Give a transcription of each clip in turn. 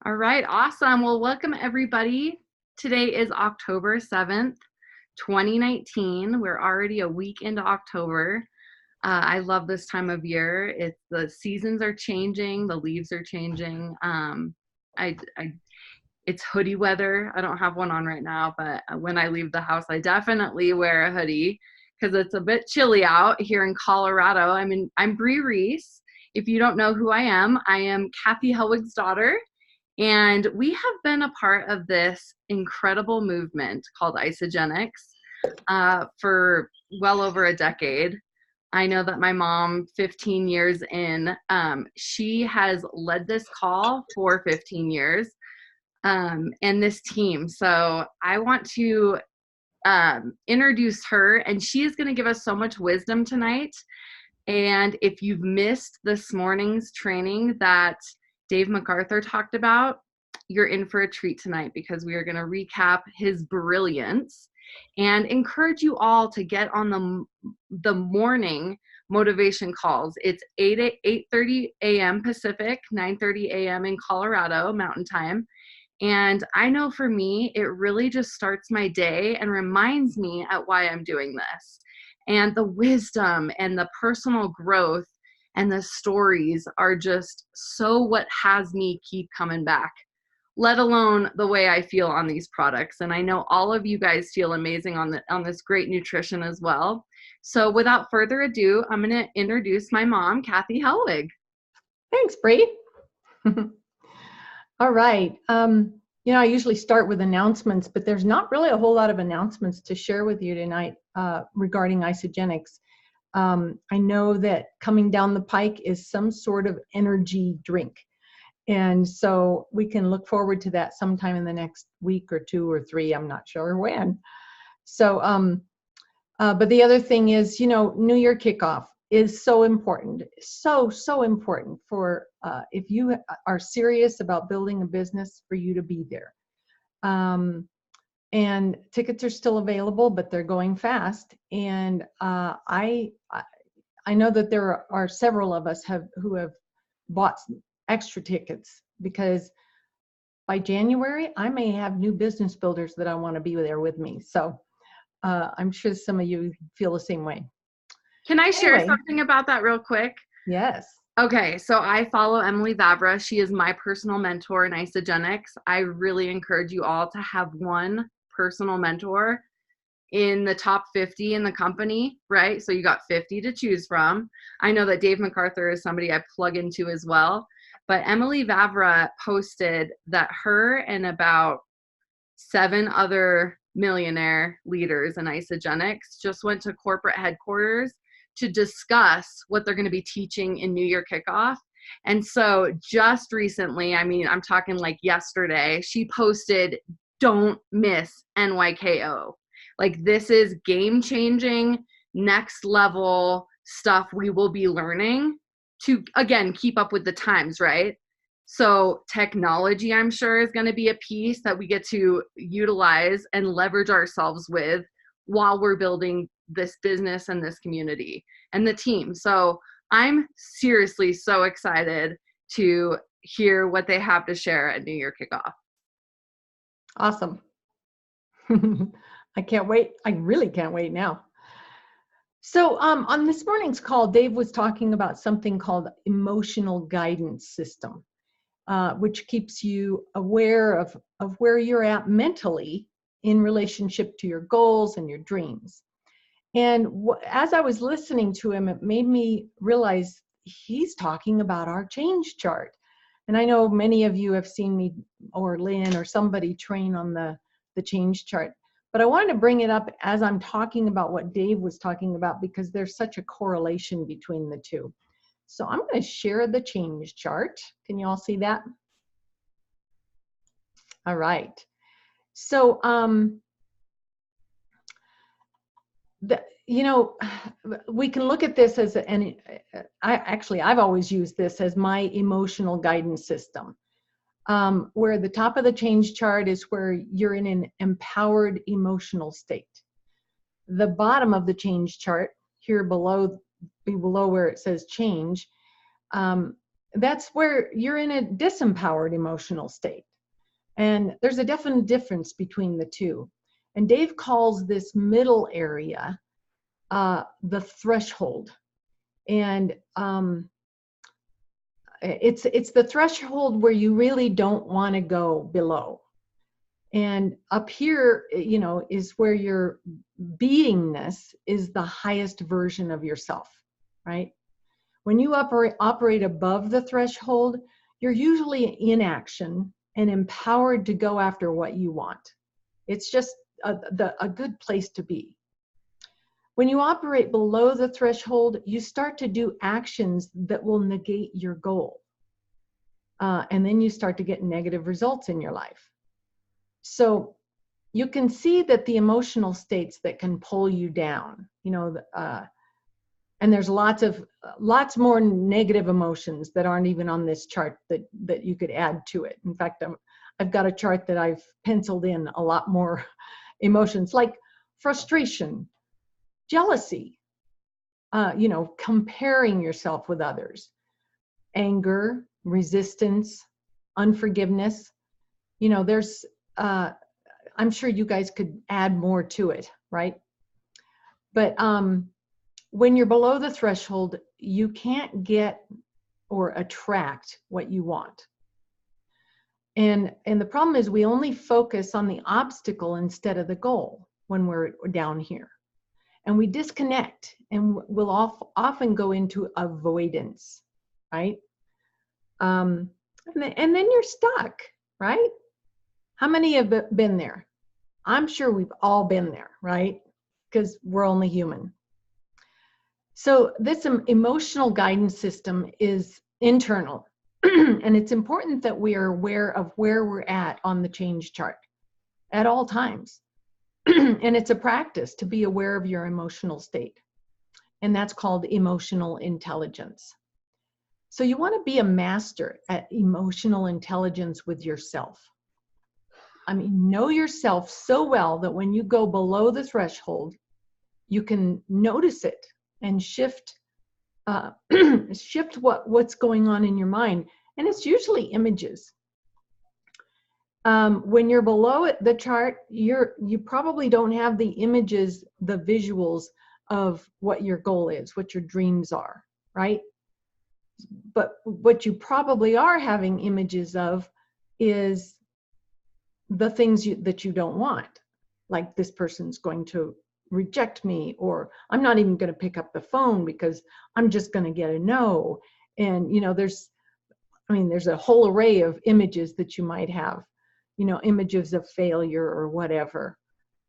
All right, awesome. Well, welcome everybody. Today is October 7th, 2019. We're already a week into October. I love this time of year. The seasons are changing, the leaves are changing. It's hoodie weather. I don't have one on right now, but when I leave the house, I definitely wear a hoodie because it's a bit chilly out here in Colorado. I'm Bree Reese. If you don't know who I am Kathy Helwig's daughter. And we have been a part of this incredible movement called Isagenix for well over a decade. I know that my mom, 15 years in, she has led this call for 15 years and this team. So I want to introduce her, and she is going to give us so much wisdom tonight. And if you've missed this morning's training that Dave MacArthur talked about, you're in for a treat tonight because we are going to recap his brilliance and encourage you all to get on the morning motivation calls. It's 8:30 a.m. Pacific, 9:30 a.m. in Colorado Mountain Time. And I know for me, it really just starts my day and reminds me at why I'm doing this. And the wisdom and the personal growth and the stories are just so what has me keep coming back, let alone the way I feel on these products. And I know all of you guys feel amazing on this great nutrition as well. So without further ado, I'm going to introduce my mom, Kathy Helwig. Thanks, Bree. All right. I usually start with announcements, but there's not really a whole lot of announcements to share with you tonight regarding Isagenix. I know that coming down the pike is some sort of energy drink. And so we can look forward to that sometime in the next week or 2 or 3. I'm not sure when. So, but the other thing is, New Year kickoff is so important. So important for if you are serious about building a business, for you to be there. And tickets are still available, but they're going fast. And I know that there are several of us who have bought extra tickets, because by January, I may have new business builders that I want to be there with me. So I'm sure some of you feel the same way. Can I share something about that real quick? Yes. Okay, so I follow Emily Vavra. She is my personal mentor in Isagenix. I really encourage you all to have one personal mentor in the top 50 in the company, right? So you got 50 to choose from. I know that Dave MacArthur is somebody I plug into as well. But Emily Vavra posted that her and about 7 other millionaire leaders in Isagenix just went to corporate headquarters to discuss what they're going to be teaching in New Year Kickoff. And so just recently, I'm talking like yesterday, she posted, "Don't miss NYKO. Like, this is game-changing, next level stuff we will be learning to, again, keep up with the times, right?" So technology, I'm sure, is going to be a piece that we get to utilize and leverage ourselves with while we're building this business and this community and the team. So I'm seriously so excited to hear what they have to share at New Year Kickoff. Awesome. I can't wait. I really can't wait now. So on this morning's call, Dave was talking about something called emotional guidance system, which keeps you aware of where you're at mentally in relationship to your goals and your dreams. And as I was listening to him, it made me realize he's talking about our change chart. And I know many of you have seen me or Lynn or somebody train on the change chart. But I wanted to bring it up as I'm talking about what Dave was talking about, because there's such a correlation between the two. So I'm going to share the change chart. Can you all see that? All right. So, we can look at this as, I've always used this as my emotional guidance system. Where the top of the change chart is where you're in an empowered emotional state. The bottom of the change chart, here below where it says change, that's where you're in a disempowered emotional state. And there's a definite difference between the two. And Dave calls this middle area the threshold. And it's the threshold where you really don't want to go below. And up here, you know, is where your beingness is the highest version of yourself, right? When you operate above the threshold, you're usually in action and empowered to go after what you want. It's just a good place to be. When you operate below the threshold, you start to do actions that will negate your goal. And then you start to get negative results in your life. So you can see that the emotional states that can pull you down, you know, and there's lots more negative emotions that aren't even on this chart that you could add to it. In fact, I've got a chart that I've penciled in a lot more emotions like frustration, jealousy, you know, comparing yourself with others, anger, resistance, unforgiveness. You know, there's, I'm sure you guys could add more to it, right? But when you're below the threshold, you can't get or attract what you want. And the problem is we only focus on the obstacle instead of the goal when we're down here. And we disconnect, and we'll often go into avoidance, right? And then you're stuck, right? How many have been there? I'm sure we've all been there, right? Because we're only human. So this emotional guidance system is internal. And it's important that we are aware of where we're at on the change chart at all times. And it's a practice to be aware of your emotional state. And that's called emotional intelligence. So you want to be a master at emotional intelligence with yourself. I mean, know yourself so well that when you go below the threshold, you can notice it and shift what's going on in your mind. And it's usually images. When you're below the chart, you probably don't have the images, the visuals of what your goal is, what your dreams are, right? But what you probably are having images of is the things that you don't want, like this person's going to reject me, or I'm not even going to pick up the phone because I'm just going to get a no. And, you know, there's a whole array of images that you might have, you know, images of failure or whatever.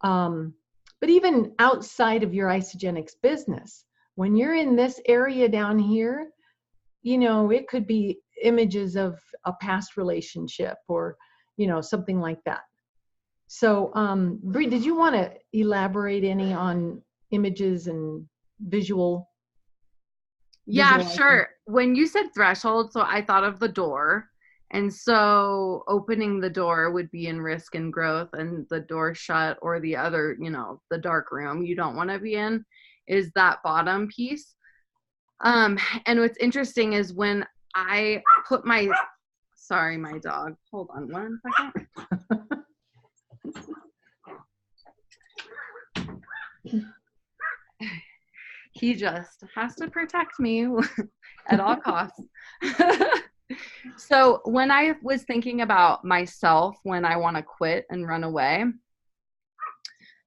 But even outside of your Isagenix business, when you're in this area down here, you know, it could be images of a past relationship or, you know, something like that. So, Bree, did you want to elaborate any on images and visual? Yeah, sure. When you said threshold, so I thought of the door. And so opening the door would be in risk and growth, and the door shut, or the other, you know, the dark room you don't want to be in, is that bottom piece. And what's interesting is when I put sorry, my dog. Hold on 1 second. He just has to protect me at all costs. So when I was thinking about myself, when I want to quit and run away,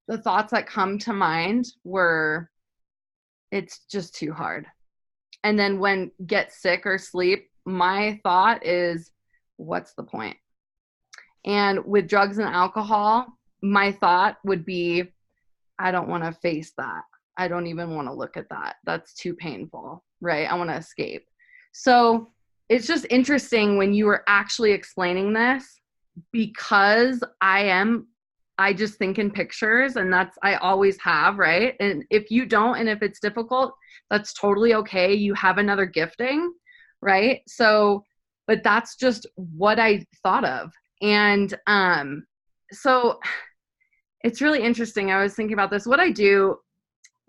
the thoughts that come to mind were, it's just too hard. And then when get sick or sleep, my thought is, what's the point? And with drugs and alcohol, my thought would be, I don't want to face that. I don't even want to look at that. That's too painful, right? I want to escape. So it's just interesting when you were actually explaining this, because I just think in pictures, and I always have, right? And if you don't, and if it's difficult, that's totally okay. You have another gifting, right? So, but that's just what I thought of. And so it's really interesting. I was thinking about this. What I do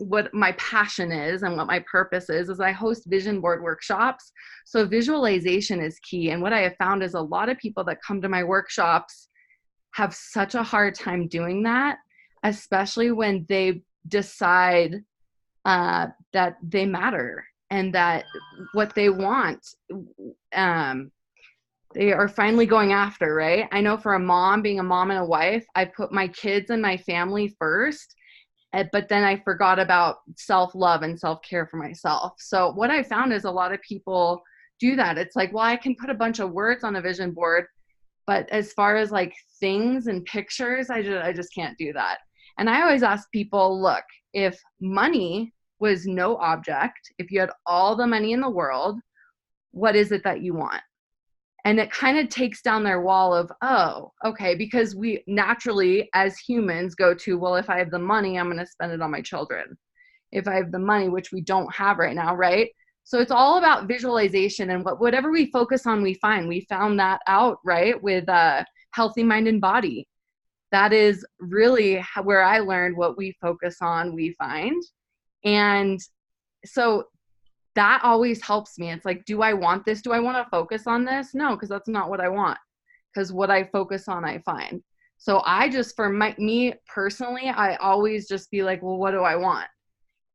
what my passion is and what my purpose is I host vision board workshops. So visualization is key. And what I have found is a lot of people that come to my workshops have such a hard time doing that, especially when they decide that they matter and that what they want, they are finally going after, right? I know for a mom, being a mom and a wife, I put my kids and my family first, but then I forgot about self-love and self-care for myself. So what I found is a lot of people do that. It's like, well, I can put a bunch of words on a vision board, but as far as like things and pictures, I just can't do that. And I always ask people, look, if money was no object, if you had all the money in the world, what is it that you want? And it kind of takes down their wall of, oh, okay, because we naturally as humans go to, well, if I have the money, I'm going to spend it on my children. If I have the money, which we don't have right now, right? So it's all about visualization, and whatever we focus on, we find. We found that out, right, with Healthy Mind and Body. That is really where I learned what we focus on, we find. And so that always helps me. It's like, do I want this? Do I want to focus on this? No, because that's not what I want. Because what I focus on, I find. So I just, for me personally, I always just be like, well, what do I want?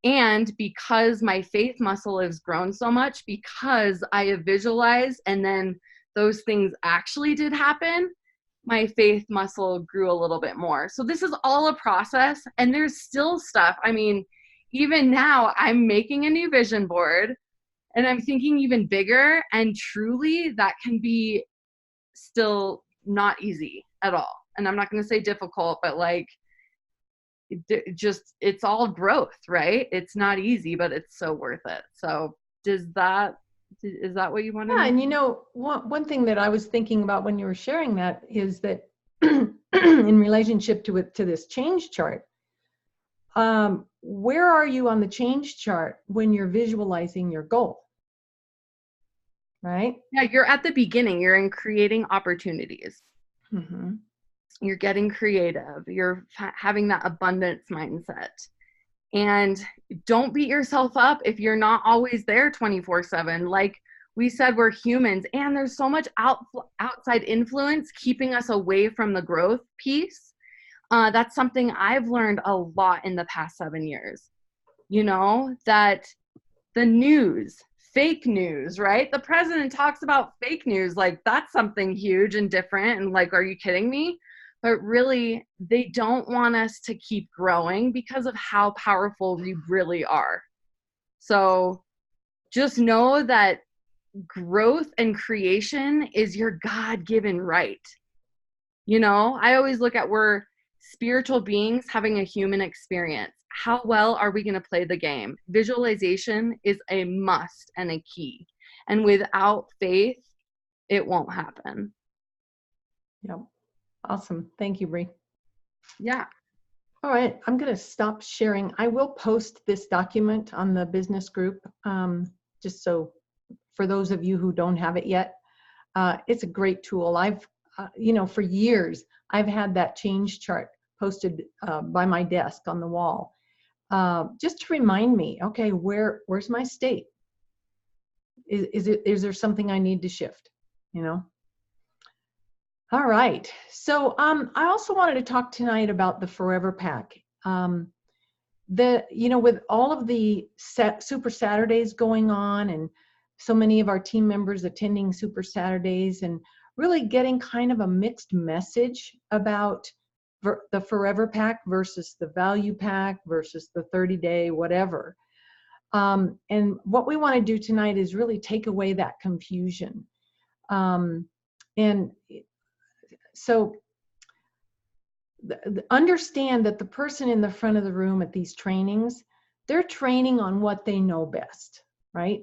And because my faith muscle has grown so much, because I have visualized and then those things actually did happen, my faith muscle grew a little bit more. So this is all a process, and there's still stuff. I mean, even now I'm making a new vision board and I'm thinking even bigger, and truly that can be still not easy at all. And I'm not going to say difficult, but like it's all growth, right? It's not easy, but it's so worth it. So is that what you want to know? Yeah, and you know, one thing that I was thinking about when you were sharing that is that in relationship to this change chart, where are you on the change chart when you're visualizing your goal? Right? Yeah, you're at the beginning. You're in creating opportunities. Mm-hmm. You're getting creative. You're having that abundance mindset. And don't beat yourself up if you're not always there 24/7. Like we said, we're humans, and there's so much outside influence keeping us away from the growth piece. That's something I've learned a lot in the past 7 years. You know, that the news, fake news, right? The president talks about fake news, like that's something huge and different. And like, are you kidding me? But really, they don't want us to keep growing because of how powerful we really are. So just know that growth and creation is your God-given right. You know, I always look at, we're spiritual beings having a human experience. How well are we going to play the game? Visualization is a must and a key. And without faith, it won't happen. Yep. Awesome. Thank you, Bree. Yeah. All right. I'm going to stop sharing. I will post this document on the business group, just so for those of you who don't have it yet. It's a great tool. I've, for years, I've had that change chart posted by my desk on the wall, just to remind me, okay, where's my state? Is there something I need to shift? You know? All right. So I also wanted to talk tonight about the Forever Pack. With all of the Super Saturdays going on, and so many of our team members attending Super Saturdays, and really getting kind of a mixed message about the Forever Pack versus the Value Pack versus the 30-day whatever. And what we want to do tonight is really take away that confusion. So understand that the person in the front of the room at these trainings, they're training on what they know best, right?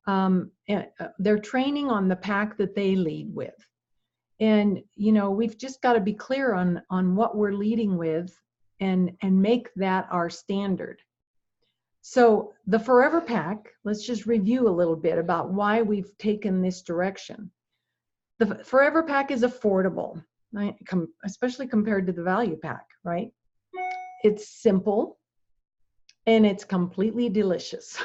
They're training on the pack that they lead with. And, we've just got to be clear on what we're leading with and make that our standard. So the Forever Pack, let's just review a little bit about why we've taken this direction. The Forever Pack is affordable, right? Especially compared to the Value Pack, right? It's simple. and it's completely delicious.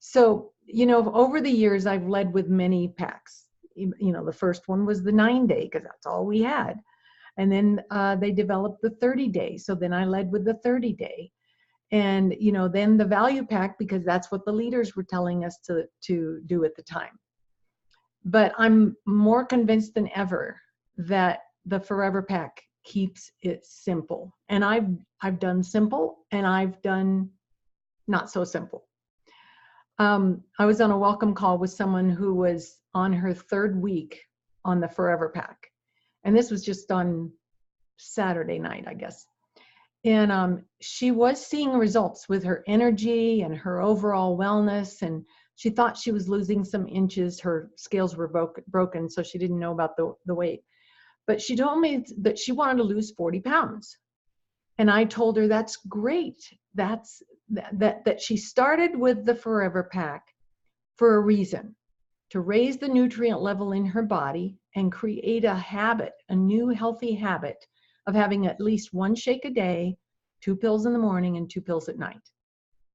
So, over the years, I've led with many packs. The first one was the 9-day because that's all we had. And then they developed the 30-day. So then I led with the 30-day. And, then the value pack, because that's what the leaders were telling us to do at the time. But I'm more convinced than ever that the Forever Pack keeps it simple. And I've done simple, and I've done not so simple. I was on a welcome call with someone who was on her 3rd week on the Forever Pack. And this was just on Saturday night, I guess. And she was seeing results with her energy and her overall wellness. And she thought she was losing some inches. Her scales were broken, so she didn't know about the weight. But she told me that she wanted to lose 40 pounds. And I told her, that's great. That she started with the Forever Pack for a reason, to raise the nutrient level in her body and create a habit, a new healthy habit of having at least 1 shake a day, 2 pills in the morning and 2 pills at night.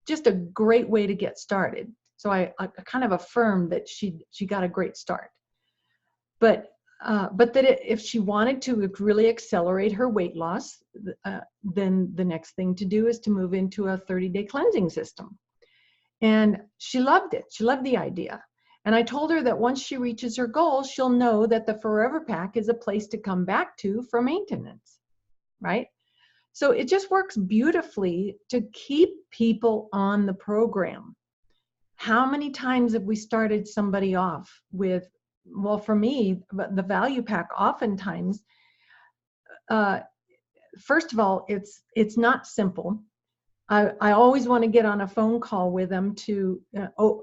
Just a great way to get started. So I kind of affirmed that she got a great start. But that if she wanted to really accelerate her weight loss, then the next thing to do is to move into a 30-day cleansing system. And she loved it. She loved the idea. And I told her that once she reaches her goal, she'll know that the Forever Pack is a place to come back to for maintenance, right? So it just works beautifully to keep people on the program. How many times have we started somebody off with, well, for me, the value pack oftentimes, first of all, it's not simple. I always want to get on a phone call with them to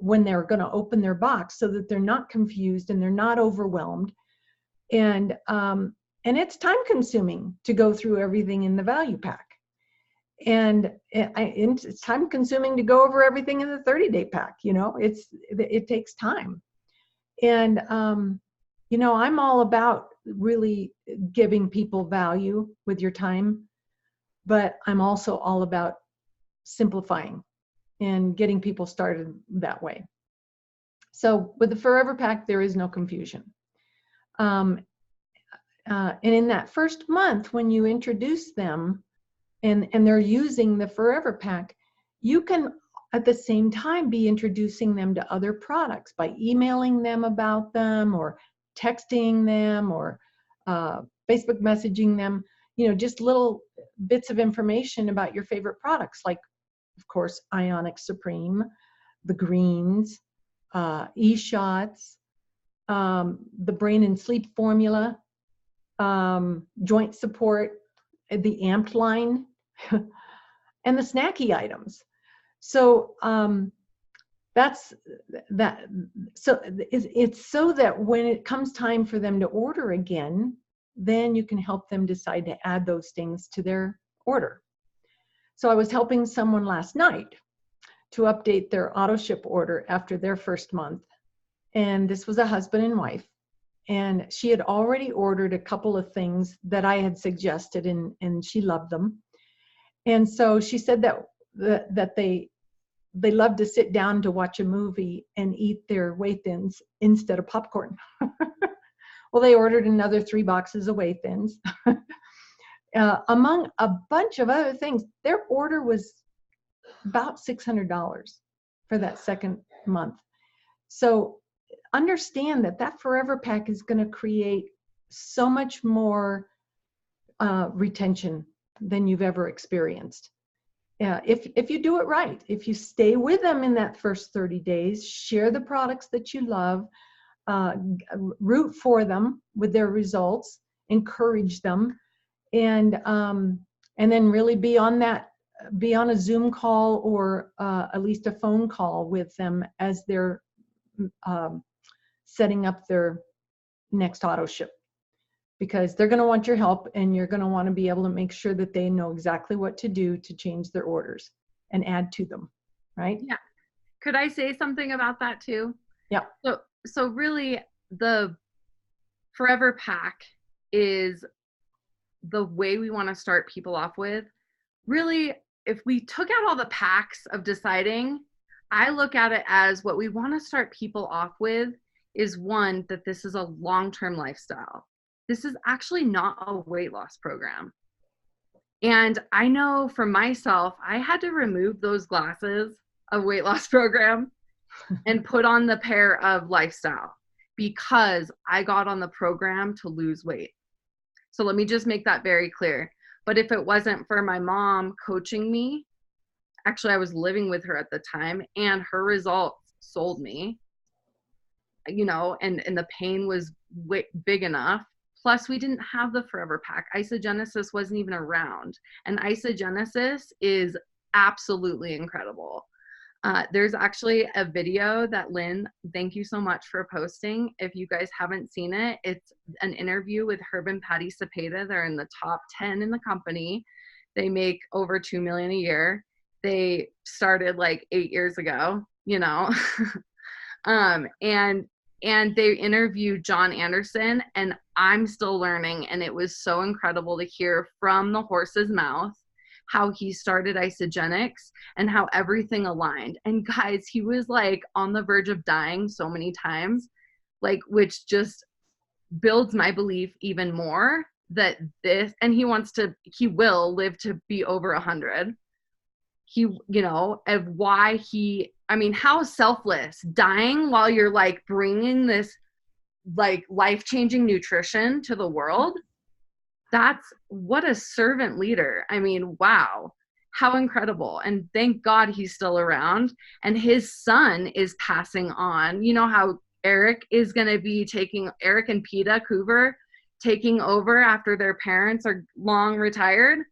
when they're going to open their box, so that they're not confused and they're not overwhelmed. And it's time consuming to go through everything in the value pack. And it's time consuming to go over everything in the 30-day pack. It takes time. And, I'm all about really giving people value with your time, but I'm also all about simplifying and getting people started that way. So with the Forever Pack, there is no confusion. And in that first month, when you introduce them and they're using the Forever Pack, you can at the same time be introducing them to other products by emailing them about them or texting them or Facebook messaging them, just little bits of information about your favorite products, like, of course, Ionic Supreme, the greens, E-shots, the brain and sleep formula, joint support, the Amped line, and the snacky items. So that's that. So it's so that when it comes time for them to order again, then you can help them decide to add those things to their order. So I was helping someone last night to update their auto ship order after their first month. And this was a husband and wife. And she had already ordered a couple of things that I had suggested, and she loved them. And so she said that they love to sit down to watch a movie and eat their Whey-Thins instead of popcorn. Well, they ordered another 3 boxes of Whey-Thins. Among a bunch of other things, their order was about $600 for that second month. So understand that Forever Pack is going to create so much more retention than you've ever experienced. If you do it right, if you stay with them in that first 30 days, share the products that you love, root for them with their results, encourage them, and then really be on a Zoom call or at least a phone call with them as they're setting up their next auto ship, because they're going to want your help, and you're going to want to be able to make sure that they know exactly what to do to change their orders and add to them, right? Yeah. Could I say something about that too? Yeah. So really, the Forever Pack is the way we want to start people off with. Really, if we took out all the packs of deciding, I look at it as what we want to start people off with is one, that this is a long-term lifestyle. This is actually not a weight loss program. And I know for myself, I had to remove those glasses of weight loss program and put on the pair of lifestyle because I got on the program to lose weight. So let me just make that very clear. But if it wasn't for my mom coaching me, actually I was living with her at the time, and her results sold me, you know, and the pain was big enough. Plus we didn't have the Forever Pack. Isogenesis wasn't even around. And Isogenesis is absolutely incredible. There's actually a video that Lynn, thank you so much for posting. If you guys haven't seen it, it's an interview with Herb and Patty Cepeda. They're in the top 10 in the company. They make over 2 million a year. They started like 8 years ago, you know. And they interviewed John Anderson, and I'm still learning, and it was so incredible to hear from the horse's mouth how he started Isagenix and how everything aligned. And guys, he was like on the verge of dying so many times, like, which just builds my belief even more that this, and he will live to be over 100. He, you know, of why he, I mean, how selfless, dying while you're like bringing this like life-changing nutrition to the world. That's what a servant leader. I mean, wow, how incredible. And thank God he's still around, and his son is passing on. You know how Eric is going to be Eric and PETA Coover taking over after their parents are long retired.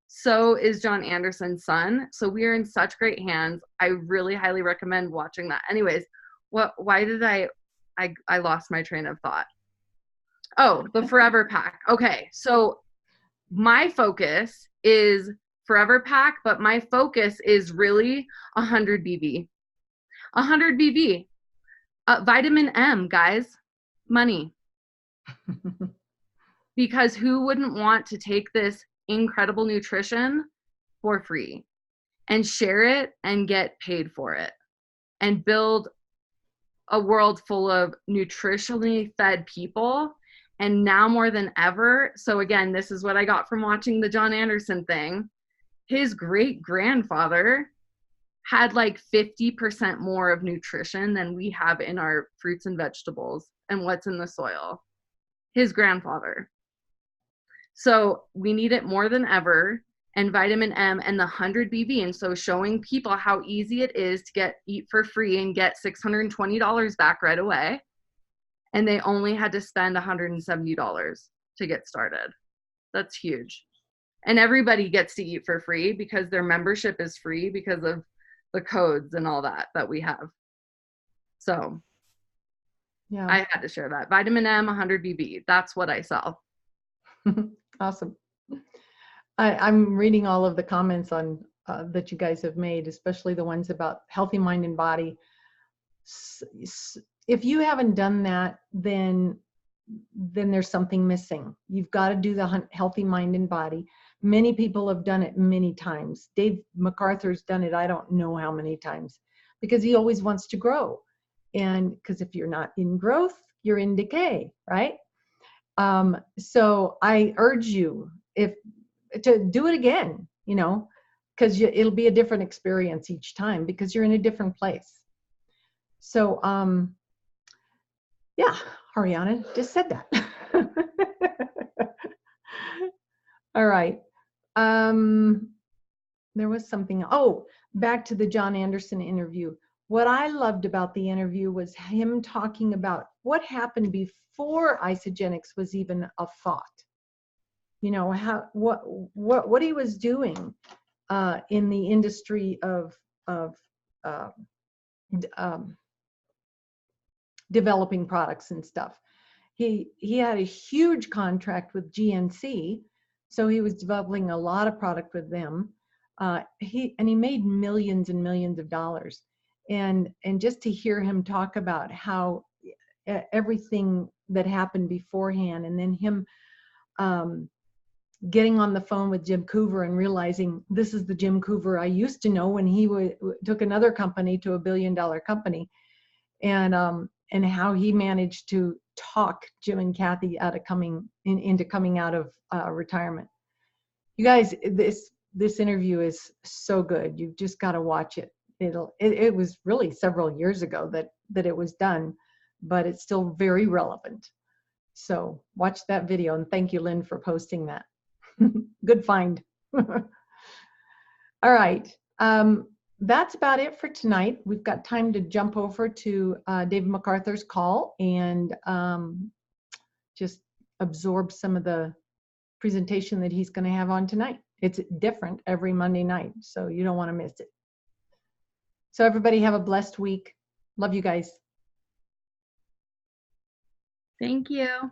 So is John Anderson's son. So we are in such great hands. I really highly recommend watching that. Anyways, why did I lost my train of thought. Oh, the Forever Pack. Okay, so my focus is Forever Pack, but my focus is really 100 BV. 100 BV. Vitamin M, guys. Money. Because who wouldn't want to take this incredible nutrition for free and share it and get paid for it and build a world full of nutritionally fed people? And now more than ever, so again, this is what I got from watching the John Anderson thing. His great grandfather had like 50% more of nutrition than we have in our fruits and vegetables and what's in the soil. His grandfather. So we need it more than ever, and vitamin M and the 100 BV. And so showing people how easy it is to eat for free and get $620 back right away. And they only had to spend $170 to get started. That's huge. And everybody gets to eat for free because their membership is free because of the codes and all that we have. So yeah, I had to share that. Vitamin M, 100 BV. That's what I sell. Awesome. I'm reading all of the comments on that you guys have made, especially the ones about healthy mind and body. If you haven't done that, then there's something missing. You've got to do the healthy mind and body. Many people have done it many times. Dave MacArthur's done it I don't know how many times, because he always wants to grow. And because if you're not in growth, you're in decay, right? So I urge you to do it again, you know, because it'll be a different experience each time because you're in a different place. So, yeah, Ariana just said that. All right. There was something. Oh, back to the John Anderson interview. What I loved about the interview was him talking about what happened before Isagenix was even a thought. You know, what he was doing in the industry of developing products and stuff. He had a huge contract with GNC, so he was developing a lot of product with them. He made millions and millions of dollars. And just to hear him talk about how everything that happened beforehand, and then him getting on the phone with Jim Coover and realizing this is the Jim Coover I used to know when he took another company to $1 billion company, and how he managed to talk Jim and Kathy out of into coming out of retirement. You guys, this interview is so good. You've just got to watch it. It was really several years ago that it was done, but it's still very relevant. So watch that video, and thank you, Lynn, for posting that. Good find. All right. That's about it for tonight. We've got time to jump over to David MacArthur's call and just absorb some of the presentation that he's going to have on tonight. It's different every Monday night, so you don't want to miss it. So everybody have a blessed week. Love you guys. Thank you.